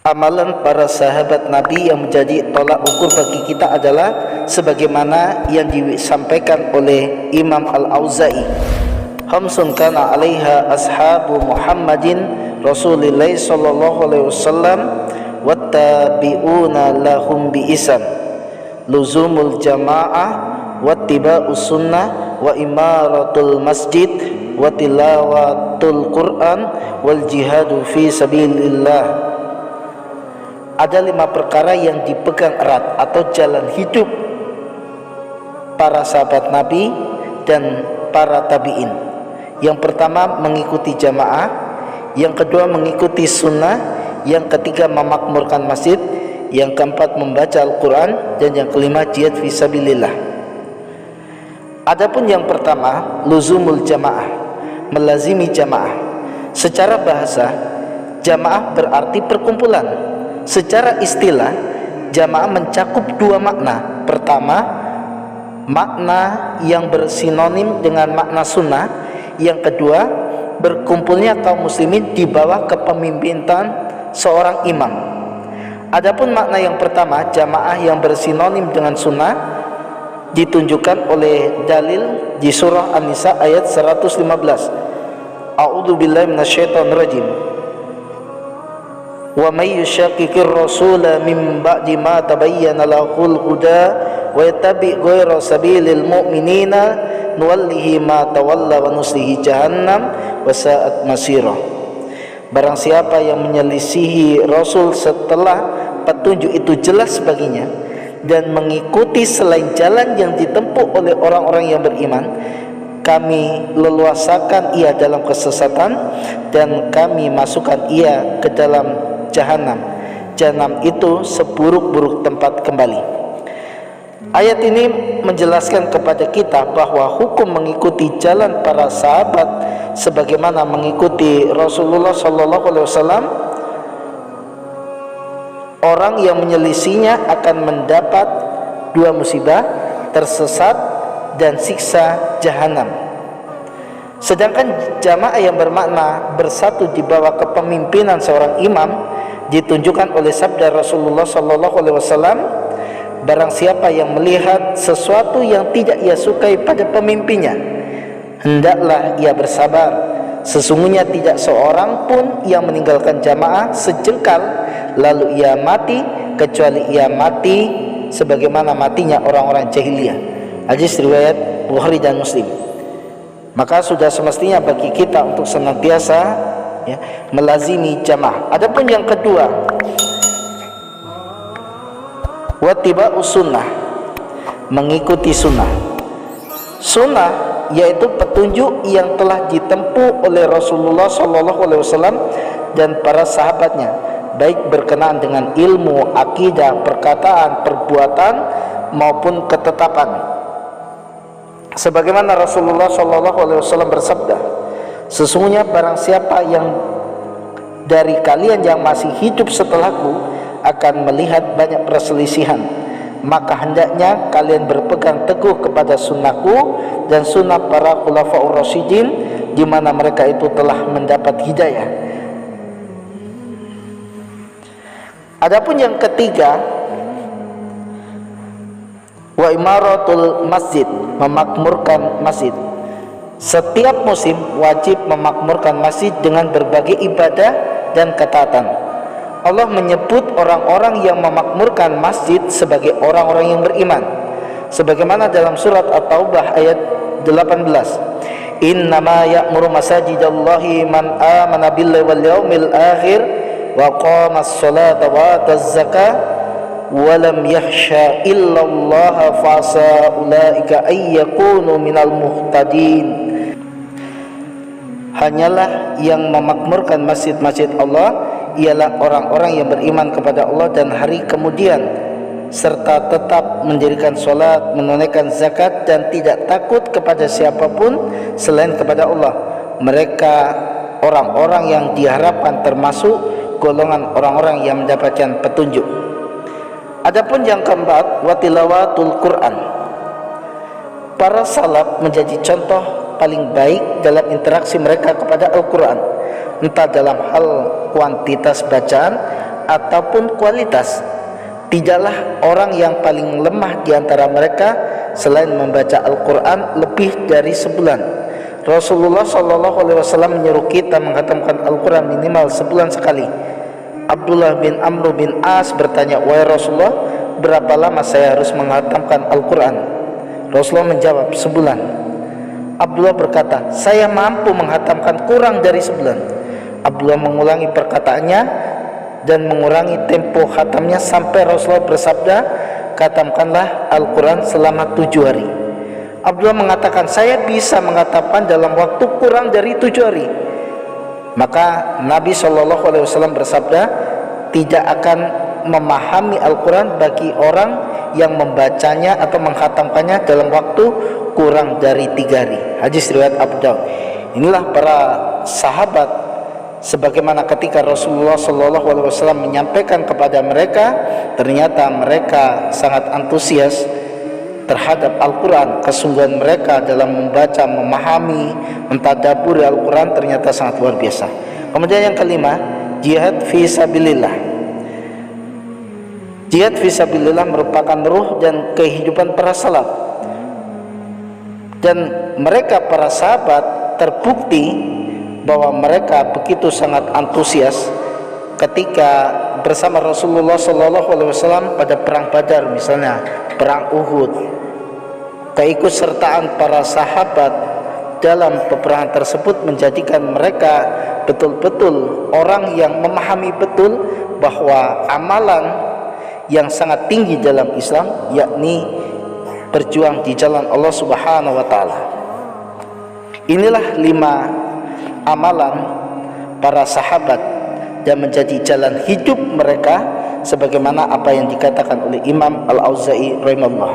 Amalan para sahabat Nabi yang menjadi tolak ukur bagi kita adalah sebagaimana yang disampaikan oleh Imam Al-Auza'i, khamsun kana 'alaiha ashabu Muhammadin Rasulillah sallallahu alaihi wasallam wattabi'una lahum bi ihsan: luzumul jamaah, wattiba'us sunnah, wa imaratul masjid, wa tilawatul Qur'an, wal jihadu fi sabilillah. Ada 5 perkara yang dipegang erat atau jalan hidup para sahabat Nabi dan para tabi'in. Yang pertama mengikuti jamaah, yang kedua mengikuti sunnah, yang ketiga memakmurkan masjid, yang keempat membaca Al-Quran, dan yang kelima jihad fisabilillah. Adapun yang pertama, luzumul jamaah, melazimi jamaah. Secara bahasa, jamaah berarti perkumpulan. Secara istilah, jamaah mencakup 2 makna. Pertama, makna yang bersinonim dengan makna sunnah. Yang kedua, berkumpulnya kaum muslimin di bawah kepemimpinan seorang imam. Adapun makna yang pertama, jamaah yang bersinonim dengan sunnah, ditunjukkan oleh dalil di surah An-Nisa ayat 115. A'udzu billahi minasyaitonir rajim. Wa may yushaqiqir rasula min ba'di ma tabayyana lahul huda wa yattabi' ghayra sabilil mu'minina nuwallihi ma tawalla wa nuslihi jahannam wa sa'at masira. Barang siapa yang menyelisihi Rasul setelah petunjuk itu jelas baginya dan mengikuti selain jalan yang ditempuh oleh orang-orang yang beriman, kami leluasakan ia dalam kesesatan dan kami masukkan ia ke dalam Jahanam. Jahanam itu seburuk-buruk tempat kembali. Ayat ini menjelaskan kepada kita bahwa hukum mengikuti jalan para sahabat sebagaimana mengikuti Rasulullah sallallahu alaihi wasallam, orang yang menyelisihinya akan mendapat 2 musibah, tersesat dan siksa Jahanam. Sedangkan jamaah yang bermakna bersatu di bawah kepemimpinan seorang imam ditunjukkan oleh sabda Rasulullah sallallahu alaihi wasallam, barang siapa yang melihat sesuatu yang tidak ia sukai pada pemimpinnya, hendaklah ia bersabar. Sesungguhnya tidak seorang pun yang meninggalkan jamaah sejengkal lalu ia mati kecuali ia mati sebagaimana matinya orang-orang jahiliyah. Hadis riwayat Bukhari dan Muslim. Maka sudah semestinya bagi kita untuk senantiasa melazimi jamaah. Adapun yang kedua, wattiba'us sunnah, mengikuti sunnah. Sunnah yaitu petunjuk yang telah ditempuh oleh Rasulullah SAW dan para sahabatnya, baik berkenaan dengan ilmu, akidah, perkataan, perbuatan maupun ketetapan. Sebagaimana Rasulullah SAW bersabda, sesungguhnya barang siapa yang dari kalian yang masih hidup setelahku akan melihat banyak perselisihan, maka hendaknya kalian berpegang teguh kepada sunnahku dan sunnah para khulafaur rasyidin, di mana mereka itu telah mendapat hidayah. Adapun yang ketiga, wa imaratul masjid, memakmurkan masjid. Setiap muslim wajib memakmurkan masjid dengan berbagai ibadah dan ketaatan. Allah menyebut orang-orang yang memakmurkan masjid sebagai orang-orang yang beriman, sebagaimana dalam surat At-Taubah ayat 18. Innama ya'muru masajidallahi man amana billahi wal yawmil akhir wa qamas salata wa ataz zakah wa lam yakhsha illallaha fasa ulaika ayyakunu minal muhtadin. Hanyalah yang memakmurkan masjid-masjid Allah ialah orang-orang yang beriman kepada Allah dan hari kemudian, serta tetap mendirikan solat, menunaikan zakat, dan tidak takut kepada siapapun selain kepada Allah. Mereka orang-orang yang diharapkan termasuk golongan orang-orang yang mendapatkan petunjuk. Adapun yang keempat, watilawatul Quran. Para salaf menjadi contoh paling baik dalam interaksi mereka kepada Al-Quran, entah dalam hal kuantitas bacaan ataupun kualitas. Tidaklah orang yang paling lemah di antara mereka selain membaca Al-Quran lebih dari sebulan. Rasulullah SAW menyuruh kita menghatamkan Al-Quran minimal sebulan sekali. Abdullah bin Amr bin As bertanya, "Wahai Rasulullah, berapa lama saya harus menghatamkan Al-Quran?" Rasulullah menjawab, "Sebulan." Abdullah berkata, "Saya mampu menghatamkan kurang dari sebulan." Abdullah mengulangi perkataannya dan mengurangi tempo khatamnya sampai Rasulullah bersabda, "Khatamkanlah Al-Quran selama 7 hari." Abdullah mengatakan, "Saya bisa menghatamkan dalam waktu kurang dari 7 hari." Maka Nabi SAW bersabda, "Tidak akan memahami Al-Quran bagi orang yang membacanya atau menghatamkannya dalam waktu kurang dari 3 hari." Hadis riwayat Abu Daud. Inilah para sahabat, sebagaimana ketika Rasulullah SAW menyampaikan kepada mereka, ternyata mereka sangat antusias terhadap Al-Quran. Kesungguhan mereka dalam membaca, memahami, mentadaburi Al-Quran ternyata sangat luar biasa. Kemudian yang kelima, jihad fi sabilillah. Jihad fi sabilillah merupakan ruh dan kehidupan para salaf, dan mereka para sahabat terbukti bahwa mereka begitu sangat antusias ketika bersama Rasulullah SAW pada perang Badar, misalnya perang Uhud. Keikutsertaan para sahabat dalam peperangan tersebut menjadikan mereka betul-betul orang yang memahami betul bahwa amalan yang sangat tinggi dalam Islam, yakni berjuang di jalan Allah Subhanahu wa Ta'ala. Inilah 5 amalan para sahabat dan menjadi jalan hidup mereka sebagaimana apa yang dikatakan oleh Imam Al-Auza'i rahimahullah.